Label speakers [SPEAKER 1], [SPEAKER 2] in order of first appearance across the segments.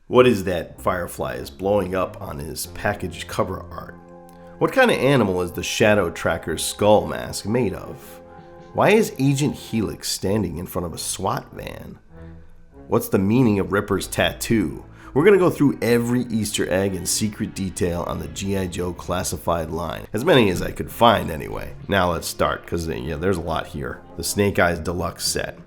[SPEAKER 1] What is that Firefly is blowing up on his packaged cover art? What kind of animal is the Shadow Tracker's skull mask made of? Why is Agent Helix standing in front of a SWAT van? What's the meaning of Ripper's tattoo? We're going to go through every Easter egg and secret detail on the GI Joe Classified line. As many as I could find anyway. Now let's start, because there's a lot here. The Snake Eyes Deluxe set.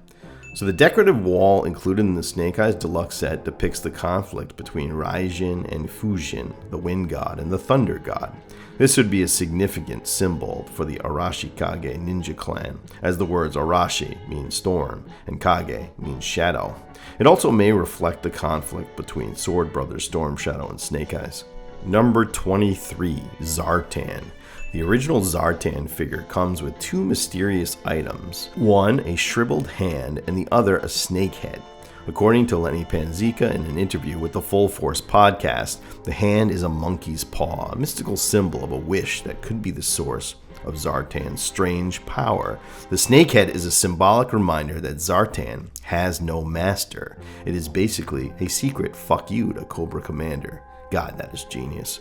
[SPEAKER 1] So the decorative wall included in the Snake Eyes Deluxe set depicts the conflict between Raijin and Fujin, the wind god and the thunder god. This would be a significant symbol for the Arashikage ninja clan, as the words Arashi means storm and Kage means shadow. It also may reflect the conflict between Sword Brothers Storm Shadow and Snake Eyes. Number 23, Zartan. The original Zartan figure comes with two mysterious items. One, a shriveled hand, and the other, a snake head. According to Lenny Panzica in an interview with the Full Force podcast, the hand is a monkey's paw, a mystical symbol of a wish that could be the source of Zartan's strange power. The snake head is a symbolic reminder that Zartan has no master. It is basically a secret fuck you to Cobra Commander. God, that is genius.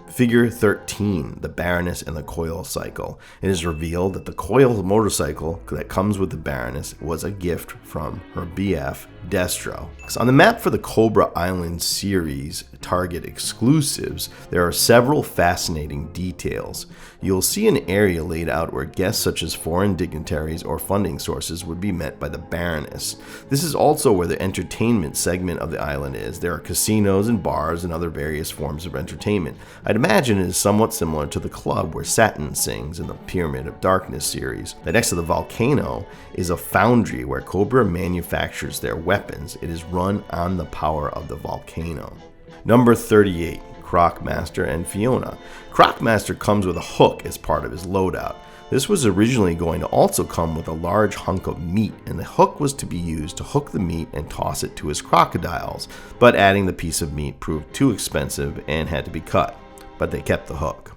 [SPEAKER 1] Figure 13, the Baroness and the Coil Cycle. It is revealed that the Coil motorcycle that comes with the Baroness was a gift from her BF, Destro. So on the map for the Cobra Island series Target exclusives, there are several fascinating details. You'll see an area laid out where guests such as foreign dignitaries or funding sources would be met by the Baroness. This is also where the entertainment segment of the island is. There are casinos and bars and other various forms of entertainment. I'd imagine it is somewhat similar to the club where Satin sings in the Pyramid of Darkness series. Next to the volcano is a foundry where Cobra manufactures their weapons. It is run on the power of the volcano. Number 38, Croc Master and Fiona. Croc Master comes with a hook as part of his loadout. This was originally going to also come with a large hunk of meat, and the hook was to be used to hook the meat and toss it to his crocodiles, but adding the piece of meat proved too expensive and had to be cut, but they kept the hook.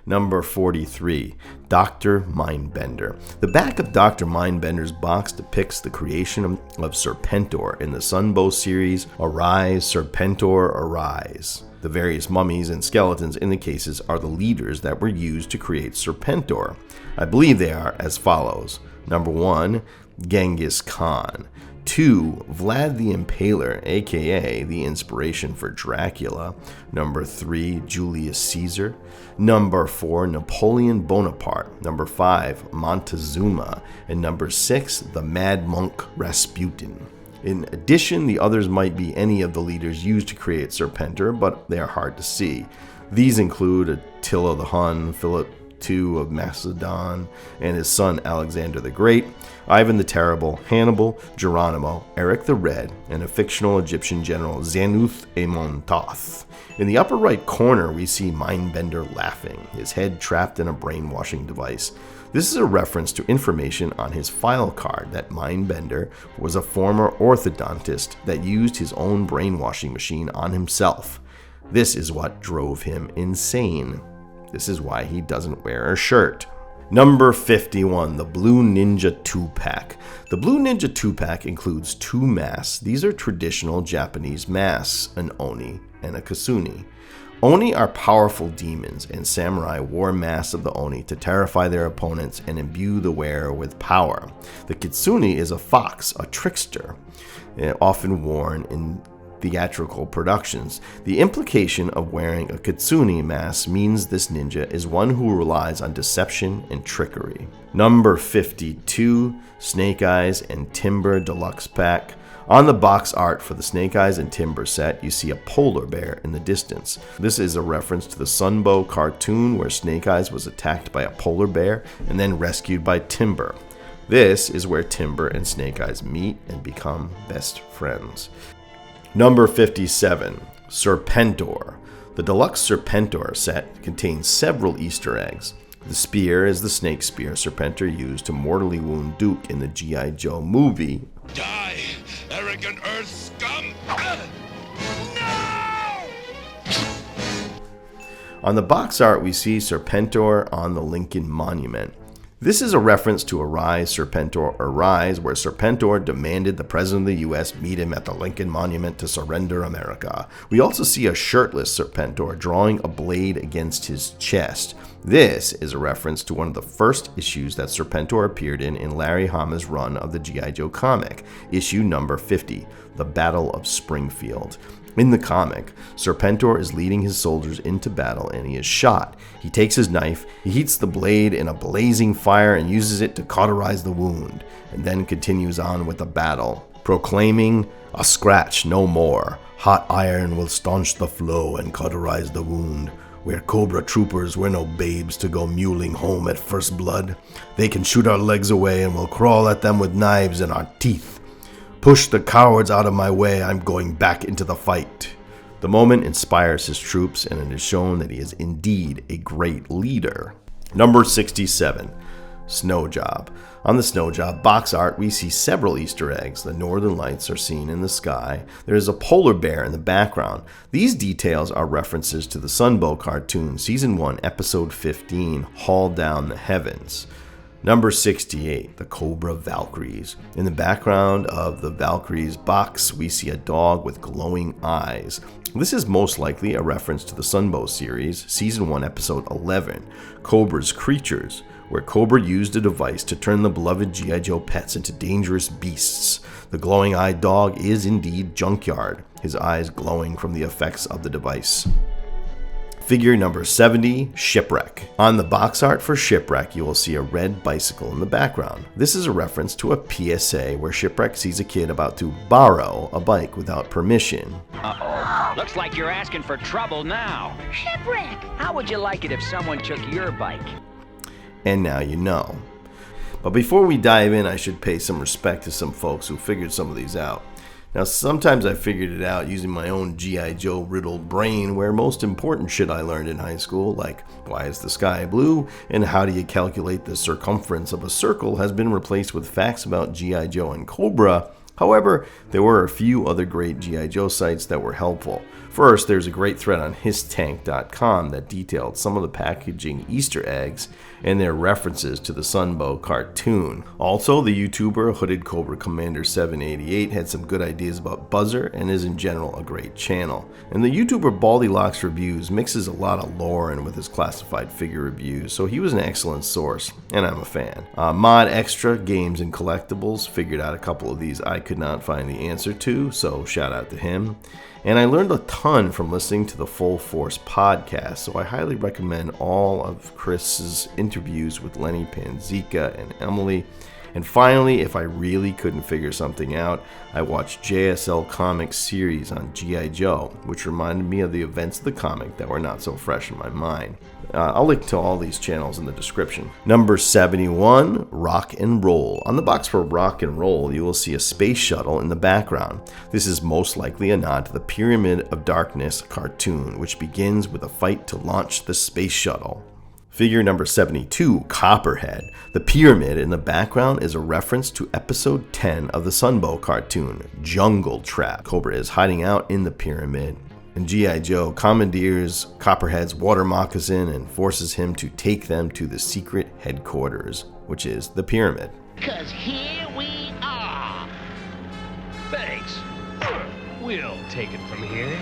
[SPEAKER 1] Number 43, Dr. Mindbender. The back of Dr. Mindbender's box depicts the creation of Serpentor in the Sunbow series, Arise, Serpentor, Arise. The various mummies and skeletons in the cases are the leaders that were used to create Serpentor. I believe they are as follows. Number 1, Genghis Khan. 2, Vlad the Impaler, aka the inspiration for Dracula. Number 3, Julius Caesar. Number 4, Napoleon Bonaparte. Number 5, Montezuma. And number 6, the Mad Monk Rasputin. In addition, the others might be any of the leaders used to create Serpentor, but they are hard to see. These include Attila the Hun, Philip II of Macedon, and his son Alexander the Great, Ivan the Terrible, Hannibal, Geronimo, Eric the Red, and a fictional Egyptian general Zenoth-Amontoth. In the upper right corner, we see Mindbender laughing, his head trapped in a brainwashing device. This is a reference to information on his file card that Mindbender was a former orthodontist that used his own brainwashing machine on himself. This is what drove him insane. This is why he doesn't wear a shirt. Number 51, the Blue Ninja 2-pack. The Blue Ninja 2-pack includes two masks. These are traditional Japanese masks, an Oni and a Kasuni. Oni are powerful demons, and samurai wore masks of the Oni to terrify their opponents and imbue the wearer with power. The Kitsune is a fox, a trickster, often worn in theatrical productions. The implication of wearing a Kitsune mask means this ninja is one who relies on deception and trickery. Number 52, Snake Eyes and Timber Deluxe Pack. On the box art for the Snake Eyes and Timber set, you see a polar bear in the distance. This is a reference to the Sunbow cartoon where Snake Eyes was attacked by a polar bear and then rescued by Timber. This is where Timber and Snake Eyes meet and become best friends. Number 57, Serpentor. The deluxe Serpentor set contains several Easter eggs. The spear is the snake spear Serpentor used to mortally wound Duke in the GI Joe movie.
[SPEAKER 2] Die, arrogant Earth scum! No!
[SPEAKER 1] On the box art, we see Serpentor on the Lincoln Monument. This is a reference to Arise, Serpentor, Arise, where Serpentor demanded the President of the U.S. meet him at the Lincoln Monument to surrender America. We also see a shirtless Serpentor drawing a blade against his chest. This is a reference to one of the first issues that Serpentor appeared in Larry Hama's run of the GI Joe comic, issue number 50, The Battle of Springfield. In the comic, Serpentor is leading his soldiers into battle and he is shot. He takes his knife, he heats the blade in a blazing fire and uses it to cauterize the wound, and then continues on with the battle, proclaiming, "A scratch, no more. Hot iron will staunch the flow and cauterize the wound. We're Cobra troopers, we're no babes to go muling home at first blood. They can shoot our legs away and we'll crawl at them with knives in our teeth. Push the cowards out of my way, I'm going back into the fight." The moment inspires his troops, and it is shown that he is indeed a great leader. Number 67, Snow Job. On the Snow Job box art, we see several Easter eggs. The northern lights are seen in the sky. There is a polar bear in the background. These details are references to the Sunbow cartoon, Season 1, Episode 15, Haul Down the Heavens. Number 68, the Cobra Valkyries. In the background of the Valkyries box, we see a dog with glowing eyes. This is most likely a reference to the Sunbow series, Season 1, Episode 11, Cobra's Creatures, where Cobra used a device to turn the beloved GI Joe pets into dangerous beasts. The glowing-eyed dog is indeed Junkyard, his eyes glowing from the effects of the device. Figure number 70, Shipwreck. On the box art for Shipwreck, you will see a red bicycle in the background. This is a reference to a PSA where Shipwreck sees a kid about to borrow a bike without permission.
[SPEAKER 3] Uh-oh. Looks like you're asking for trouble now.
[SPEAKER 4] Shipwreck!
[SPEAKER 3] How would you like it if someone took your bike?
[SPEAKER 1] And now you know. But before we dive in, I should pay some respect to some folks who figured some of these out. Now, sometimes I figured it out using my own GI Joe riddled brain, where most important shit I learned in high school, like why is the sky blue and how do you calculate the circumference of a circle, has been replaced with facts about GI Joe and Cobra. However, there were a few other great GI Joe sites that were helpful. First, there's a great thread on histank.com that detailed some of the packaging Easter eggs and their references to the Sunbow cartoon. Also, the YouTuber Hooded Cobra Commander 788 had some good ideas about Buzzer and is in general a great channel. And the YouTuber Baldylocks Reviews mixes a lot of lore in with his classified figure reviews, so he was an excellent source, and I'm a fan. Mod Extra Games and Collectibles figured out a couple of these I could not find the answer to, so shout out to him. And I learned a ton from listening to the Full Force podcast, so I highly recommend all of Chris's interviews with Lenny Panzica and Emily. And finally, if I really couldn't figure something out, I watched JSL Comics series on G.I. Joe, which reminded me of the events of the comic that were not so fresh in my mind. I'll link to all these channels in the description. Number 71, Rock and Roll. On the box for Rock and Roll, you will see a space shuttle in the background. This is most likely a nod to the Pyramid of Darkness cartoon, which begins with a fight to launch the space shuttle. Figure number 72, Copperhead. The pyramid in the background is a reference to episode 10 of the Sunbow cartoon, Jungle Trap. Cobra is hiding out in the pyramid, and G.I. Joe commandeers Copperhead's water moccasin and forces him to take them to the secret headquarters, which is the pyramid.
[SPEAKER 4] 'Cause here we are.
[SPEAKER 5] Thanks. We'll take it from here.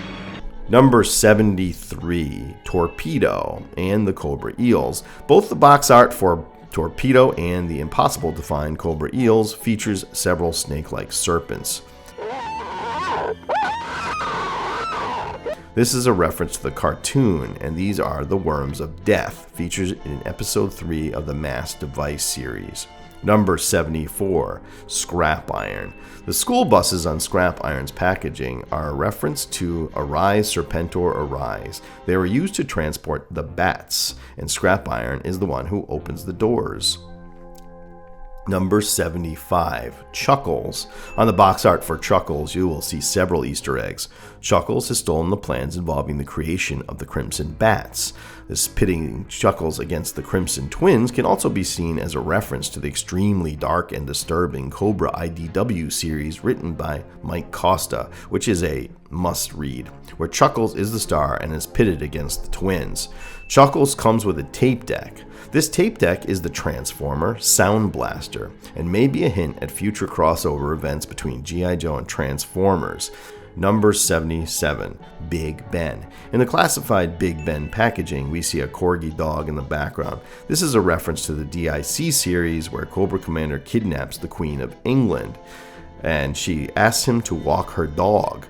[SPEAKER 1] Number 73, Torpedo and the Cobra Eels. Both the box art for Torpedo and the impossible to find Cobra Eels features several snake-like serpents. This is a reference to the cartoon, and these are the Worms of Death, featured in episode 3 of the Mass Device series. Number 74, Scrap Iron. The school buses on Scrap Iron's packaging are a reference to Arise, Serpentor, Arise. They were used to transport the bats, and Scrap Iron is the one who opens the doors. Number 75, Chuckles. On the box art for Chuckles, you will see several Easter eggs. Chuckles has stolen the plans involving the creation of the Crimson Bats. This pitting Chuckles against the Crimson Twins can also be seen as a reference to the extremely dark and disturbing Cobra IDW series written by Mike Costa, which is a must-read, where Chuckles is the star and is pitted against the twins. Chuckles comes with a tape deck. This tape deck is the Transformer Sound Blaster, and may be a hint at future crossover events between GI Joe and Transformers. Number 77, Big Ben. In the classified Big Ben packaging, we see a corgi dog in the background. This is a reference to the DIC series where Cobra Commander kidnaps the Queen of England, and she asks him to walk her dog.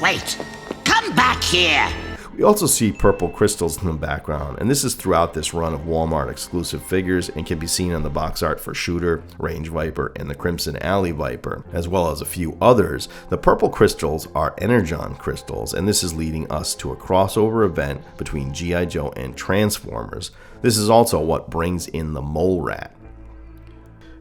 [SPEAKER 4] Wait! Come back here!
[SPEAKER 1] We also see purple crystals in the background, and this is throughout this run of Walmart exclusive figures and can be seen on the box art for Shooter, Range Viper, and the Crimson Alley Viper, as well as a few others. The purple crystals are Energon crystals, and this is leading us to a crossover event between GI Joe and Transformers. This is also what brings in the Mole Rat.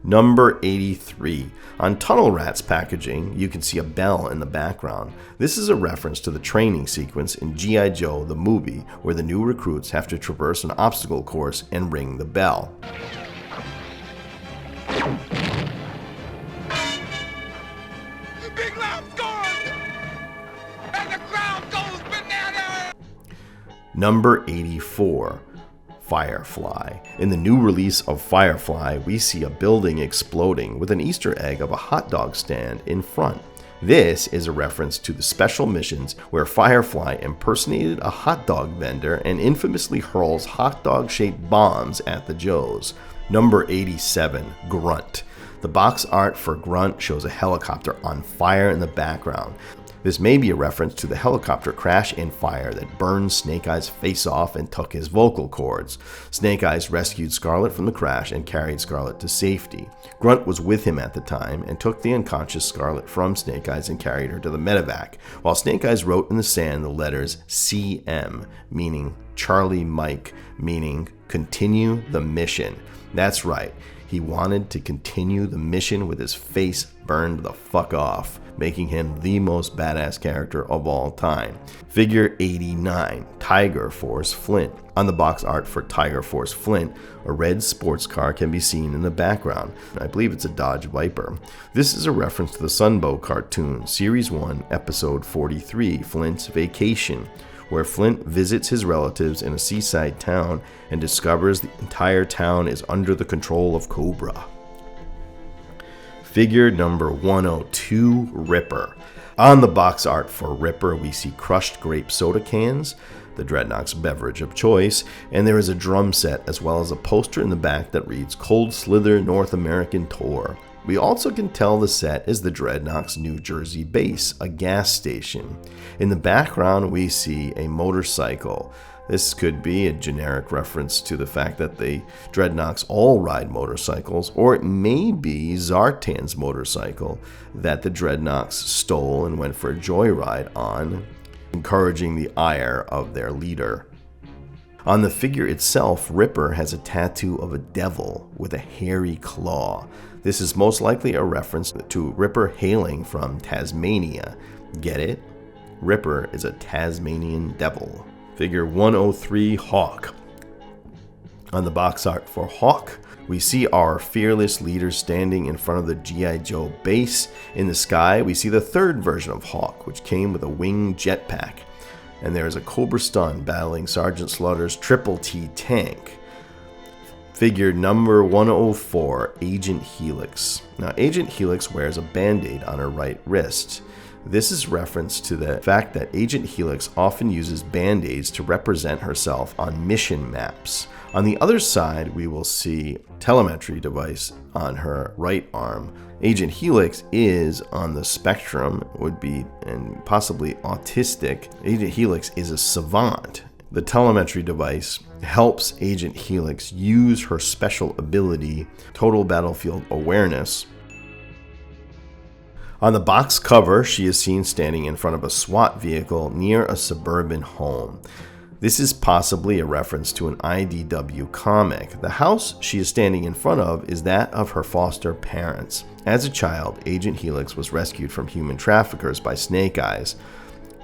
[SPEAKER 1] Number 83. On Tunnel Rat's packaging, you can see a bell in the background. This is a reference to the training sequence in GI Joe the movie, where the new recruits have to traverse an obstacle course and ring the bell.
[SPEAKER 2] Big loud scores! And the crowd goes bananas!
[SPEAKER 1] Number 84. Firefly. In the new release of Firefly, we see a building exploding with an Easter egg of a hot dog stand in front. This is a reference to the special missions where Firefly impersonated a hot dog vendor and infamously hurls hot dog-shaped bombs at the Joes. Number 87, Grunt. The box art for Grunt shows a helicopter on fire in the background. This may be a reference to the helicopter crash and fire that burned Snake Eyes' face off and took his vocal cords. Snake Eyes rescued Scarlet from the crash and carried Scarlet to safety. Grunt was with him at the time and took the unconscious Scarlet from Snake Eyes and carried her to the medevac, while Snake Eyes wrote in the sand the letters CM, meaning Charlie Mike, meaning continue the mission. That's right, he wanted to continue the mission with his face burned the fuck off, making him the most badass character of all time. Figure 89, Tiger Force Flint. On the box art for Tiger Force Flint, a red sports car can be seen in the background. I believe it's a Dodge Viper. This is a reference to the Sunbow cartoon, Series 1, Episode 43, Flint's Vacation, where Flint visits his relatives in a seaside town and discovers the entire town is under the control of Cobra. Figure number 102, Ripper. On the box art for Ripper, we see crushed grape soda cans, the Dreadnoks beverage of choice, and there is a drum set as well as a poster in the back that reads Cold Slither North American Tour. We also can tell the set is the Dreadnoks New Jersey base, a gas station. In the background, we see a motorcycle. This could be a generic reference to the fact that the Dreadnoks all ride motorcycles, or it may be Zartan's motorcycle that the Dreadnoks stole and went for a joyride on, encouraging the ire of their leader. On the figure itself, Ripper has a tattoo of a devil with a hairy claw. This is most likely a reference to Ripper hailing from Tasmania. Get it? Ripper is a Tasmanian devil. Figure 103, Hawk. On the box art for Hawk, we see our fearless leader standing in front of the GI Joe base. In the sky, we see the third version of Hawk, which came with a winged jetpack. And there is a Cobra Stun battling Sergeant Slaughter's Triple T tank. Figure number 104, Agent Helix. Now, Agent Helix wears a bandaid on her right wrist. This is reference to the fact that Agent Helix often uses band-aids to represent herself on mission maps. On the other side, we will see telemetry device on her right arm. Agent Helix is on the spectrum, would be, and possibly autistic. Agent Helix is a savant. The telemetry device helps Agent Helix use her special ability, Total Battlefield Awareness. On the box cover, she is seen standing in front of a SWAT vehicle near a suburban home. This is possibly a reference to an IDW comic. The house she is standing in front of is that of her foster parents. As a child, Agent Helix was rescued from human traffickers by Snake Eyes,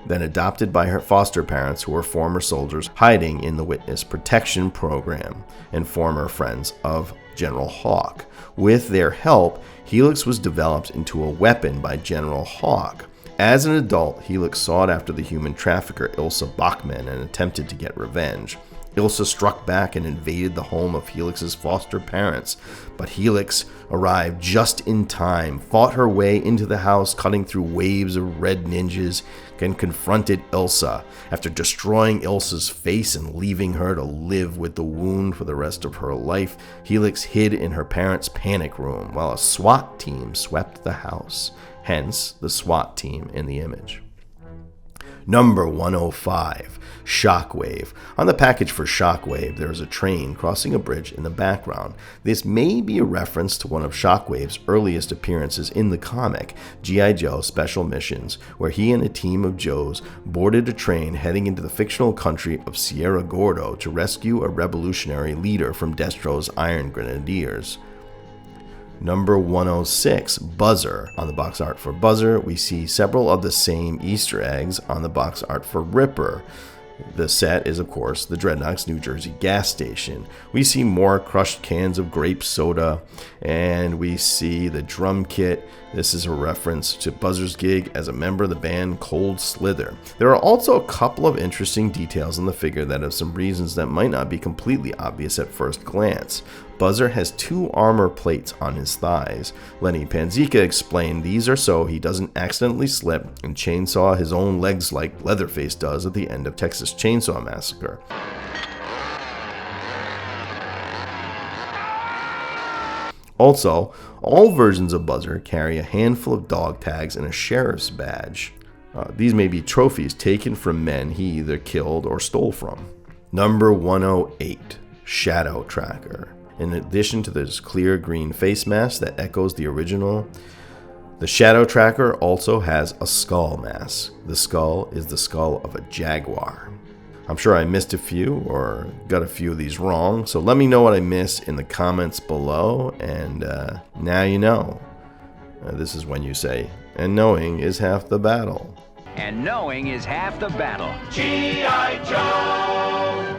[SPEAKER 1] then adopted by her foster parents who were former soldiers hiding in the Witness Protection Program and former friends of General Hawk. With their help, Helix was developed into a weapon by General Hawk. As an adult, Helix sought after the human trafficker Ilsa Bachmann and attempted to get revenge. Ilsa struck back and invaded the home of Helix's foster parents, but Helix arrived just in time, fought her way into the house, cutting through waves of red ninjas, and confronted Ilsa. After destroying Ilsa's face and leaving her to live with the wound for the rest of her life, Helix hid in her parents' panic room while a SWAT team swept the house, hence the SWAT team in the image. Number 105, Shockwave. On the package for Shockwave, there is a train crossing a bridge in the background. This may be a reference to one of Shockwave's earliest appearances in the comic, GI Joe Special Missions, where he and a team of Joes boarded a train heading into the fictional country of Sierra Gordo to rescue a revolutionary leader from Destro's Iron Grenadiers. Number 106, Buzzer. On the box art for Buzzer, we see several of the same Easter eggs on the box art for Ripper. The set is, of course, the Dreadnoks New Jersey gas station. We see more crushed cans of grape soda, and we see the drum kit. This is a reference to Buzzer's gig as a member of the band Cold Slither. There are also a couple of interesting details on the figure that have some reasons that might not be completely obvious at first glance. Buzzer has 2 armor plates on his thighs. Lenny Panzica explained these are so he doesn't accidentally slip and chainsaw his own legs like Leatherface does at the end of Texas Chainsaw Massacre. Also, all versions of Buzzer carry a handful of dog tags and a sheriff's badge. These may be trophies taken from men he either killed or stole from. Number 108, Shadow Tracker. In addition to this clear green face mask that echoes the original, the Shadow Tracker also has a skull mask. The skull is the skull of a jaguar. I'm sure I missed a few or got a few of these wrong, so let me know what I missed in the comments below, and now you know. This is when you say, and knowing is half the battle.
[SPEAKER 3] And knowing is half the battle.
[SPEAKER 2] G.I. Joe!